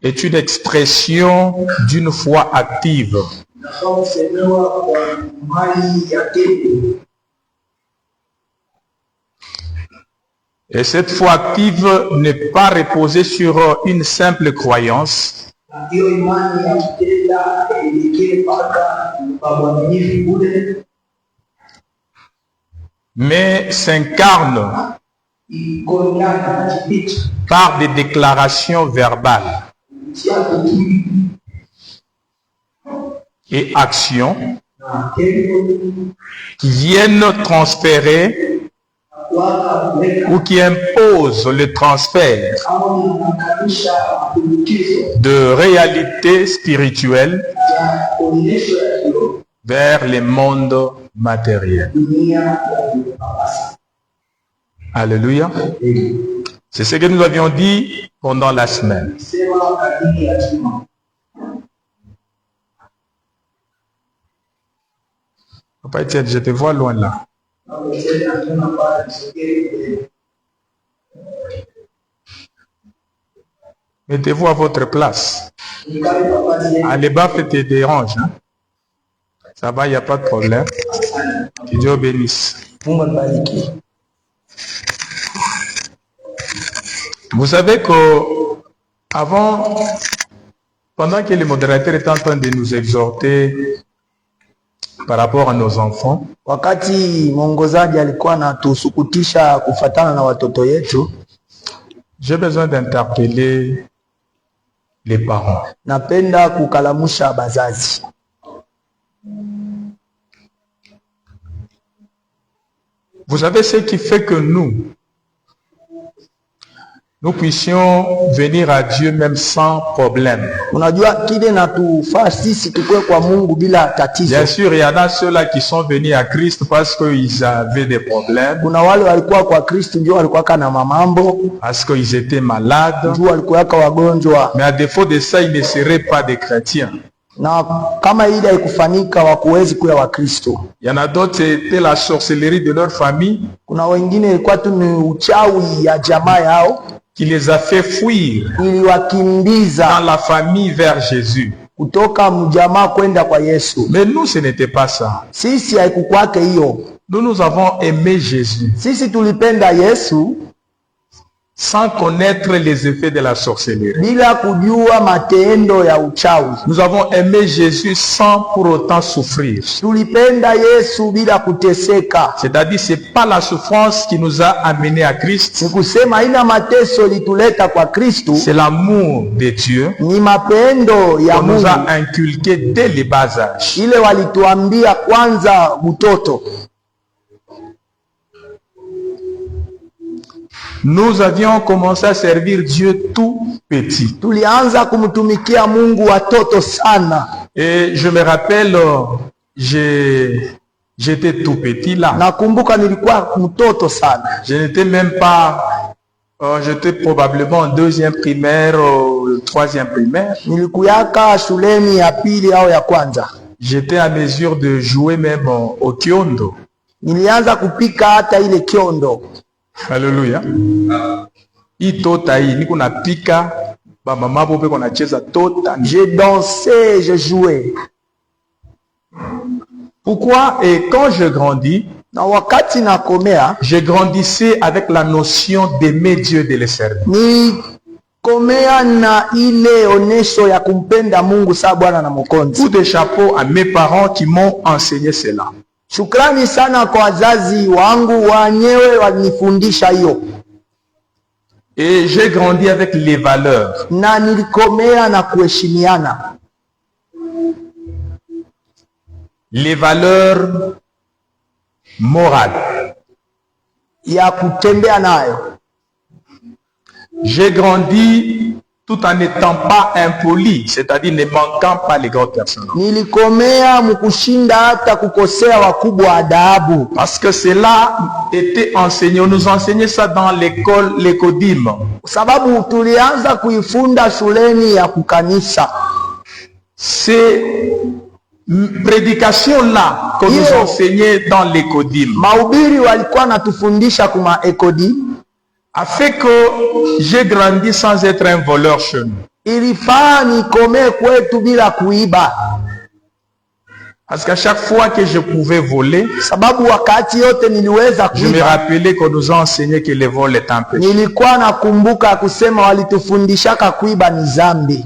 est une expression d'une foi active. Et cette foi active n'est pas reposée sur une simple croyance, mais s'incarne par des déclarations verbales et actions qui viennent transférer ou qui imposent le transfert de réalités spirituelles vers les mondes matériels. Alléluia. C'est ce que nous avions dit pendant la semaine. Papa Etienne, je te vois loin là. Mettez-vous à votre place. Allez bas, te dérange. Hein? Ça va, il n'y a pas de problème. Que Dieu bénisse. Vous savez que pendant que les modérateurs étaient en train de nous exhorter par rapport à nos enfants, wakati mwongozaji alikuwa anatusukutisha kufatana na watoto yetu, j'ai besoin d'interpeller les parents. Napenda kukalamusha bazazi. Vous savez ce qui fait que nous puissions venir à Dieu même sans problème. Unajua kile natufaa sisi tukue kwa Mungu bila tatizo. Bien sûr, il y en a ceux-là qui sont venus à Christ parce qu'ils avaient des problèmes. Kuna wale walikuwa kwa Kristo ndio walikuwa kana mamambo, parce qu'ils étaient malades. Ndio walikuwa wagonjwa. Mais à défaut de ça, ils ne seraient pas des chrétiens. Na kama ile haikufanika wakuwezi kuwa wa Kristo. Il y en a d'autres, c'était la sorcellerie de leur famille. Kuna wengine ilikuwa tu ni uchawi ya jamaa yao qui les a fait fuir dans la famille vers Jésus. Kutoka mjamaa kwenda kwa Yesu. Mais nous, ce n'était pas ça. Sisi haikukwake hiyo. Nous avons aimé Jésus. Sisi tulipenda Yesu sans connaître les effets de la sorcellerie. Bila kujua matendo ya uchawi. Nous avons aimé Jésus sans pour autant souffrir. Tulipenda Yesu bila kuteseka. C'est-à-dire c'est pas la souffrance qui nous a amenés à Christ. Nikusema ina mateso lituleta kwa Kristo. C'est l'amour de Dieu. Ni mapendo ya Mungu. On nous a inculqué dès le bas âge. Ile walituambia kwanza butoto. Nous avions commencé à servir Dieu tout petit. Tulianza kumtumikia Mungu watoto sana. Et je me rappelle, j'étais tout petit là. Nakumbuka nilikuwa mtoto sana. Je n'étais même pas, j'étais probablement en deuxième primaire, troisième primaire. Nilikuyaka shuleni ya pili au ya kwanza. J'étais à mesure de jouer même au kiondo. Nilianza kupika hata ile kiondo. Alléluia. Itota hii niko napika ba mama bobe kona cheza tota. Je dansais, je jouais. Pourquoi? Et quand je grandis, na wakati nakomea, je grandissais avec la notion d'aimer Dieu, de le servir. Ni komea na ile onesho ya kumpenda Mungu sa Bwana na Mwokozi. Coup de chapeau à mes parents qui m'ont enseigné cela. Shukrani sana kwa wazazi wangu wenyewe walinifundisha hiyo. Et j'ai grandi avec les valeurs. Na nilikomea na kuheshimiana. Les valeurs morales. Ya kutembea nayo. J'ai grandi tout en n'étant pas impoli, c'est-à-dire ne manquant pas les grandes personnes. Nilikomea mkushinda hata kukosea wakubwa adabu. Parce que cela était enseigné, on nous enseignait ça dans l'école, l'écodim. Sababu tulianza kuifunda shuleni ya kukanisa. Ces prédications-là qu'on nous enseignait dans l'écodim. Mahubiri walikuwa natufundisha kuma ekodim. A fait que j'ai grandi sans être un voleur chez nous. ilifaa nikomee kwetu bila kuiba. Parce qu'à chaque fois que je pouvais voler, Sababu wakati yote niliweza je me kuiba, rappelais qu'on nous a enseigné que le vol est un péché. nilikuwa nakumbuka kusema walitufundishaka kuiba ni zambi.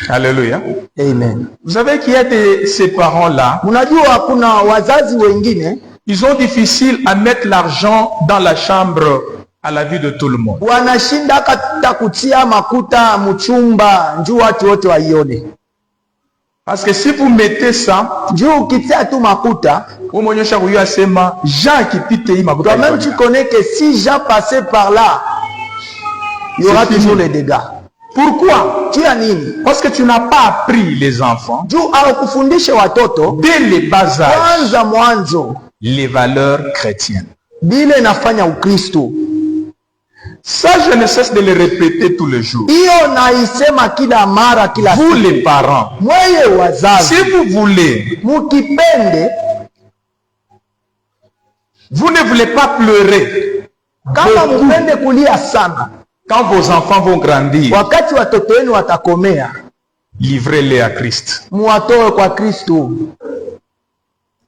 Alléluia. Amen. Vous savez qu'il y a ces parents-là, Mnajua kuna wazazi wengine ils ont difficile à mettre l'argent dans la chambre à la vue de tout le monde. wanashinda hata kutia makuta mchumba njuu watu wote waione. Parce que si vous mettez ça, Njuu ukitia tu makuta, umonyesha huyu asema Jean kipite hii makuta. toi-même tu connais que si Jean passait par là, il y aura C'est toujours fini. les dégâts. Pourquoi? Tu as nini? Parce que tu n'as pas appris les enfants Juu hawakufundishe watoto dès les bas âges kwanza mwanzo les valeurs chrétiennes. bile inafanya Ukristo. Ça, je ne cesse de le répéter tous les jours. Hiyo naisema kila mara, kila Vous siku. les parents, Mweye si wazazi, vous voulez, mukipende, vous ne voulez pas pleurer kama beaucoup mupende kulia sana, quand vos enfants vont grandir, wakati watoto wenu watakomea, livrez-les à Christ. muwatoe kwa Kristo,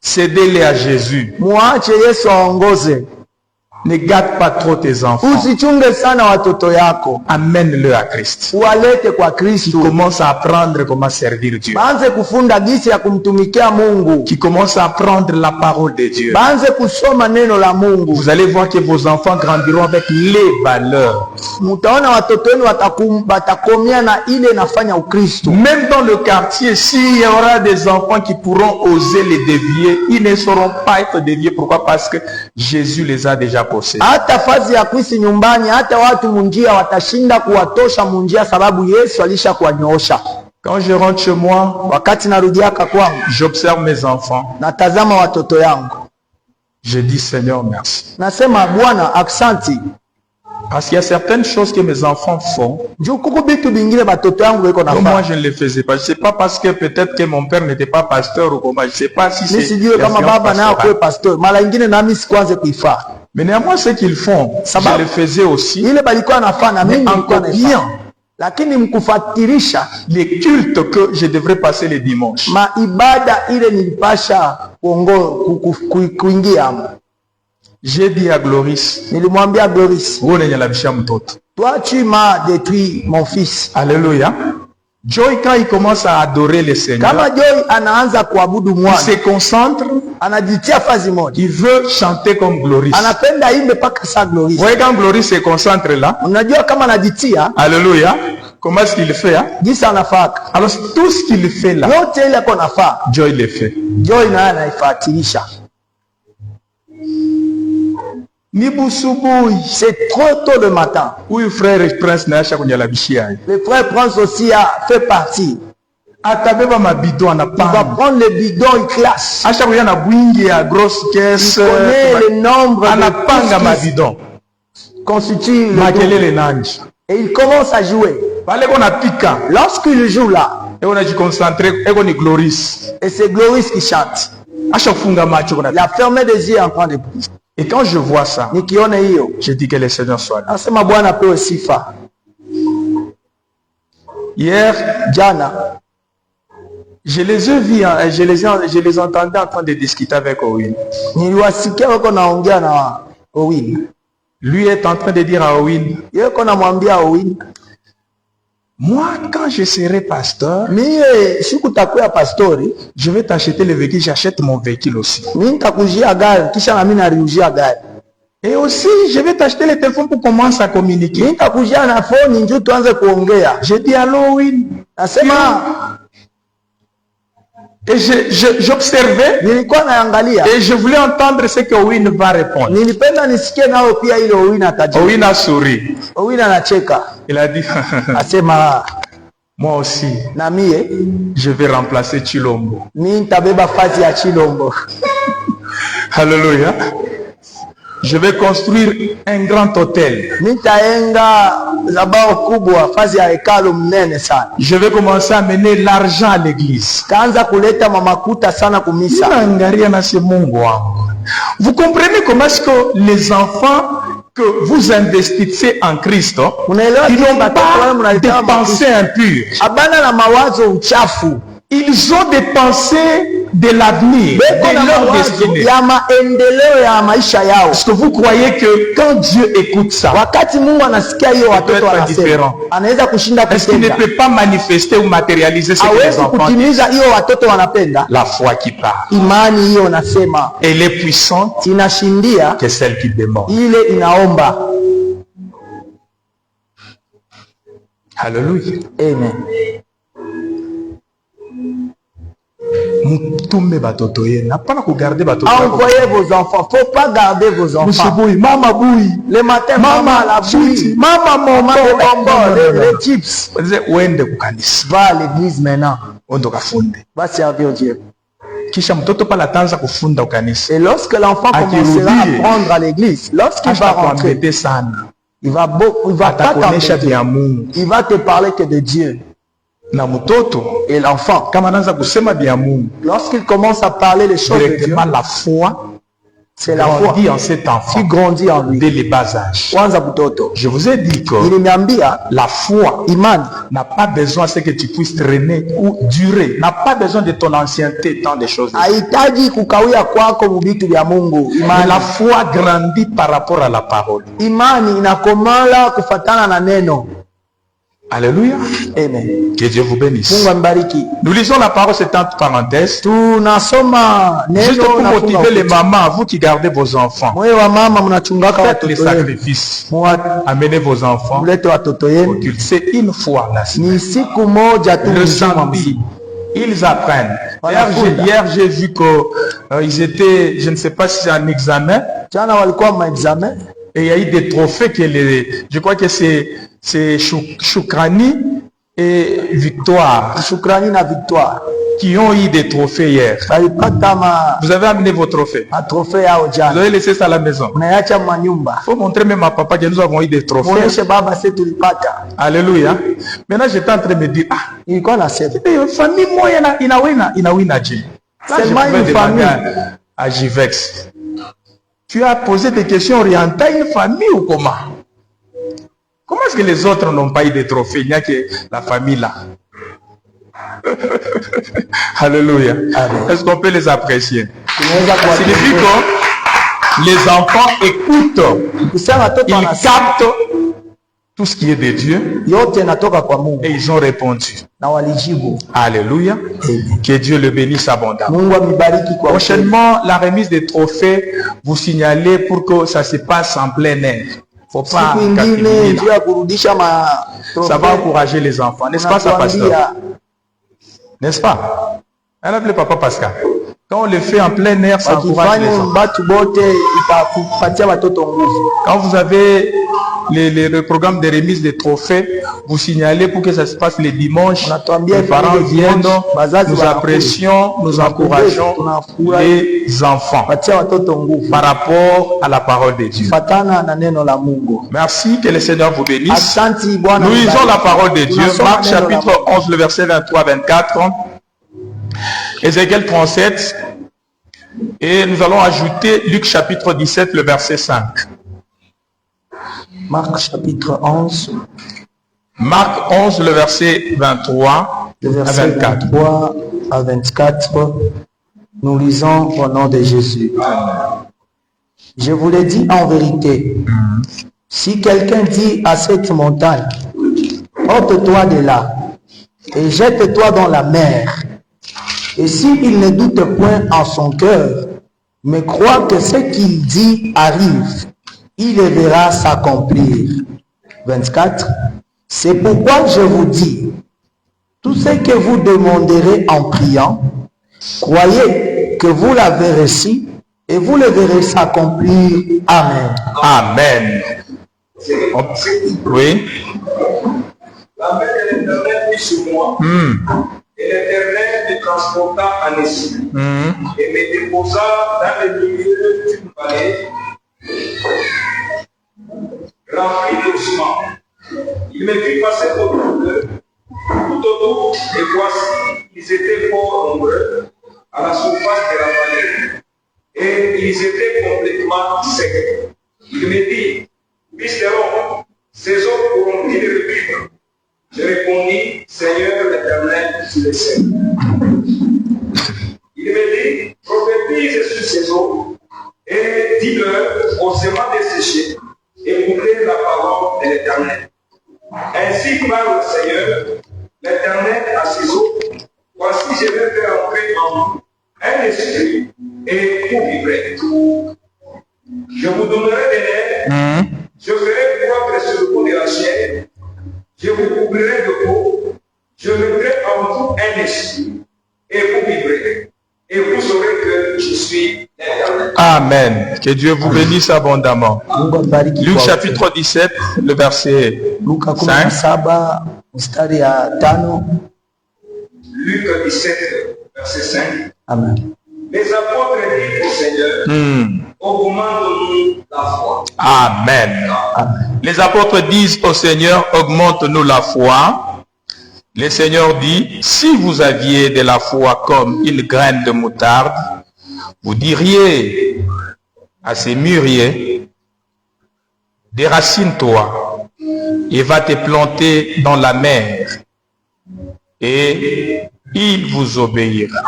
Cédez-les à Jésus. muache Yesu aongoze. Ne gâte pas trop tes enfants. Usichunge sana watoto yako, Amène-le à Christ. uwalete kwa Kristo, Commence à apprendre comment servir Dieu. baanze kufunda gisi ya kumtumikia Mungu, Qui commence à apprendre la parole de Dieu. baanze kusoma neno la Mungu. Vous allez voir que vos enfants grandiront avec les valeurs. Mutaona watoto wenu watakomea na ile nafanya Ukristo. Même dans le quartier, s'il y aura des enfants qui pourront oser les dévier, ils ne sauront pas être déviés. Pourquoi? Parce que Jésus les a déjà possédés. Hata fazi ya kuishi nyumbani, hata watu munjia watashinda kuwatosha munjia, sababu Yesu alisha kuwanyoosha. Quand je rentre chez moi, Wakati narudiaka kwangu, j'observe mes enfants. natazama watoto yangu, Je dis Seigneur, merci. nasema Bwana aksanti, Parce qu'il y a certaines choses que mes enfants font, juu kuku bitu bingine batoto yangu beko que moi nafanya. je ne les faisais pas. Je ne sais pas parce que peut-être que mon père n'était pas pasteur ou comment. Je ne sais pas si c'est Nisijue kama l'influence baba nayo pastorale. kwe pastor, mara ingine nami sikuanze kuifaa. Mais néanmoins, ce qu'ils font, Sababu- je le faisais aussi. Ile balikuwa nafanya, mimi Mais nilikuwa encore naifanya. bien. Lakini mkufatirisha Les cultes que je devrais passer les dimanches. maibada ile nilipasha kuingia amo. J'ai dit à Gloris, Nilimwambia Gloris, wewe unanyalabisha mtoto. toi tu m'as détruit mon fils. Alléluia. Joy, quand il commence à adorer le Seigneur, Kama Joy anaanza kuabudu il mwana, se concentre, anajitia fazi moja, il veut chanter comme Gloris. anapenda imbe paka sa Gloris. Vous voyez quand Gloris se concentre là, Unajua kama anajitia Alléluia, comment est-ce qu'il fait hein? jinsi anafaka Alors tout ce qu'il fait là, yote ile ako nafaa, Joy le fait. Joy naye anaifuatilisha. Nibusubuhi. C'est trop tôt le matin. Huyu frère Prince naasha kunyalabishia. Le frère Prince aussi a fait partie. Atabeba mabido Il va anapanga. prendre le bidon, il classe. Asha kuya na bwingi ya grosse Il caisse. connaît le nombre Anapanga de mabidon. qui constitue le Makelele nanji. et il commence à jouer. Pale kona pika. Lorsqu'il joue là, Eko na jikonsantre, eko ni Gloris. et c'est Gloris qui chante. Asha kufunga macho kuna. Il a fermé des yeux en train de prier. Et quand je vois ça, Nikione hiyo, je dis que le Seigneur soit là. nasema Bwana apewe sifa. Hier, Jana je les ai vus, hein, je les entendais en train de discuter avec Owen. niliwasikia wako naongea na Owin. Lui est en train de dire à Owen, Yeko namwambia Owin, moi, quand je serai pasteur, mie sikutakuya pastori, je vais t'acheter le véhicule, j'achète mon véhicule aussi. mimi nitakujia gari kisha na mimi naliujia gari. Et aussi, je vais t'acheter le téléphone pour commencer à communiquer. Mimi nitakujia na phone njoo tuanze kuongea. Je dis allô, Owen. Nasema Et j'observais nilikuwa naangalia, et je voulais entendre ce que Owen va répondre. nilipenda nisikie nao pia ile Owin atajibu. Owen a souri. Owin anacheka, Il a dit, asema moi aussi, na mie je vais remplacer Chilombo. mimi nitabeba fazi ya Chilombo. Alléluia. Je vais construire un grand hôtel. Nitaenga zabao kubwa, fazi ya hekalu mnene sana. Je vais commencer à amener l'argent à l'église. Kaanza kuleta mamakuta sana kumisa. Vous comprenez comment est-ce que les enfants, que vous investissez en Christ, Unaelewa ils kile n'ont watoto wale pas mnalitoa des pensées impures. Abana na mawazo uchafu. Ils ont des pensées de l'avenir, Beko de na leur mawazo destinée. ya maendeleo ya maisha yao. Est-ce que vous croyez que quand Dieu écoute ça, Wakati Mungu anasikia hiyo watoto être wanasema, différent. anaweza kushinda est-ce qu'il ne kutenda. peut pas manifester ou matérialiser ce que les Hawezi enfants disent? kutimiza hiyo watoto wanapenda. La foi qui parle. Imani hiyo nasema Elle est puissante inashindia que celle qui demande. ile inaomba. Alléluia. Amen. Mutume batoto yenu. Hapana kugarder batoto yako. Envoyez vos enfants. Faut pas garder vos enfants. Msubuhi, mama bui. Le matin, maman la bouille. Mama Maman le bonbon, les chips. Wazee uende kukanisa. Va à l'église maintenant. Ondo kafunde. Va servir Dieu. Kisha mtoto pala ataanza kufunda ukanisa. Et lorsque l'enfant commencera à prendre à l'église, lorsqu'il va rentrer, Atakuambete sana. il va pas Atakuonesha t'embêter. vya Mungu. Il va te parler que de Dieu. Na mtoto Et l'enfant, kama anaanza kusema vya Mungu, lorsqu'il commence à parler les choses de Dieu, directement la foi c'est la foi grandit en cet enfant qui grandit en lui. dès le bas âge. Kwanza mtoto. Je vous ai dit que Niliniambia la foi imani n'a pas besoin à ce que tu puisses traîner ou durer, n'a pas besoin de ton ancienneté dans des choses. haitaji kukawia kwako mubitu vya Mungu. Mais la Imani, foi grandit par rapport à la parole. imani inakomala kufatana na neno. Alléluia. Amen. Que Dieu vous bénisse. Mungu ambariki. Nous lisons la parole, c'est entre parenthèses. Tunasoma Juste neno pour na motiver funga les ukuta. mamans, vous qui gardez vos enfants. Mwe wa mama mnachungaka Faites les watoto wenu. sacrifices. Mwa- Amenez vos enfants. Mlete watoto au yenu. culte. C'est une fois la semaine. Ni siku moja tu Le mzima samedi, mzima. ils apprennent. Voilà, Hier, j'ai vu qu'ils étaient, je ne sais pas si c'est un examen, Jana walikuwa maexamen. et il y a eu des trophées que je crois que c'est Choukrani et Victoire Shukrani na victoire. qui ont eu des trophées hier. Walipata Vous avez amené vos trophées. matrofe yao Vous jana. avez laissé ça à la maison. Unayacha manyumba. Il faut montrer même à papa que nous avons eu des trophées. Muoneshe baba sisi tulipata. Alléluia. Maintenant, j'étais en train de me dire, ah, Ilikuwa nasema famille moya inawina je. Là, je Seulement pouvais une demander famille. à Jivex. Tu as posé des questions orientées à une famille ou comment? Comment est-ce que les autres n'ont pas eu de trophées? Il n'y a que la famille là. Alléluia. Amen. Est-ce qu'on peut les apprécier? tunaweza Ça signifie que les enfants écoutent, kusema watoto ils wanasema captent tout ce qui est de Dieu yote natoka kwa Mungu et ils ont répondu. na walijibu. Alléluia. Que Dieu le bénisse abondamment. Mungu amibariki kwa ukweli. Prochainement, la remise des trophées, vous signalez pour que ça se passe en plein air. Faut pas Siku ingine captiver njia là. ya kurudisha Ça va encourager les enfants, n'est-ce pas ça, pasteur? Unatuambia, N'est-ce pas? Elle appelé papa Pascal. Quand on le fait en plein air, ça encourage les wakifanya enfants. batu bote itakupatia watoto nguvu. Quand vous avez le programme de remise des trophées, vous signalez pour que ça se passe le dimanche. Unatuambia Les parents vile viennent, dimanche, bazazi nous wanakuja. apprécions, nous encourageons Tunafurahi. les enfants Patia watoto nguvu par rapport à la parole de Dieu. fatana na neno la Mungu. Merci, que le Seigneur vous bénisse. Asante Bwana. Nous lisons la parole de Dieu. Tunasoma Marc neno la chapitre 11, le verset 23-24. Ézéchiel 37. Et nous allons ajouter Luc chapitre 17, le verset 5. Marc chapitre 11, Marc 11, le verset 23 le à verset 24. 23 à 24. Nous lisons au nom de Jésus. Je vous le dis en vérité, si quelqu'un dit à cette montagne, ôte-toi de là et jette-toi dans la mer, et s'il ne doute point en son cœur, mais croit que ce qu'il dit arrive, il le verra s'accomplir. 24. C'est pourquoi je vous dis, tout ce que vous demanderez en priant, croyez que vous l'avez reçu et vous le verrez s'accomplir. Amen. Amen. Oui. La main de l'Éternel fut sur moi, et l'Éternel me transporta en Égypte, et me déposa dans le milieu d'une vallée remplie d'ossements. Il me fit passer autour d'eux, tout autour, et voici, ils étaient fort nombreux à la surface de la vallée, et ils étaient complètement secs. Il me dit, répondis, Seigneur l'Éternel, sur les cieux. Il me dit, prophétise sur ces eaux et dis-leur au sément desséché, écoutez la parole de l'Éternel. Ainsi parle le Seigneur, l'Éternel à ses eaux. Voici, je vais faire entrer en vous un esprit et vous vivrez. Je vous donnerai des nerfs, je ferai croître sur vous de la chair, je vous couvrirai de peau, je mettrai en vous un esprit et vous vivrez. Et vous saurez que je suis l'Éternel. Amen. Que Dieu vous bénisse abondamment. Luc chapitre 17, le verset 5. Luc 17, verset 5. Amen. Les apôtres disent au Seigneur, augmente-nous la foi. Amen. Amen. Les apôtres disent au Seigneur, augmente-nous la foi. Le Seigneur dit, si vous aviez de la foi comme une graine de moutarde, vous diriez à ces mûriers, déracine-toi et va te planter dans la mer, et il vous obéira.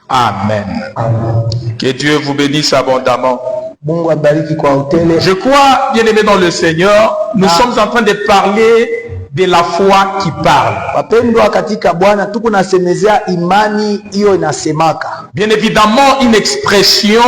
Amen. Amen. Que Dieu vous bénisse abondamment. Mungu abariki kwa utele. Je crois, bien aimé dans le Seigneur, nous sommes en train de parler de la foi qui parle. Wapendwa katika Bwana, tuko nasemezea imani hiyo inasemaka. Bien évidemment, une expression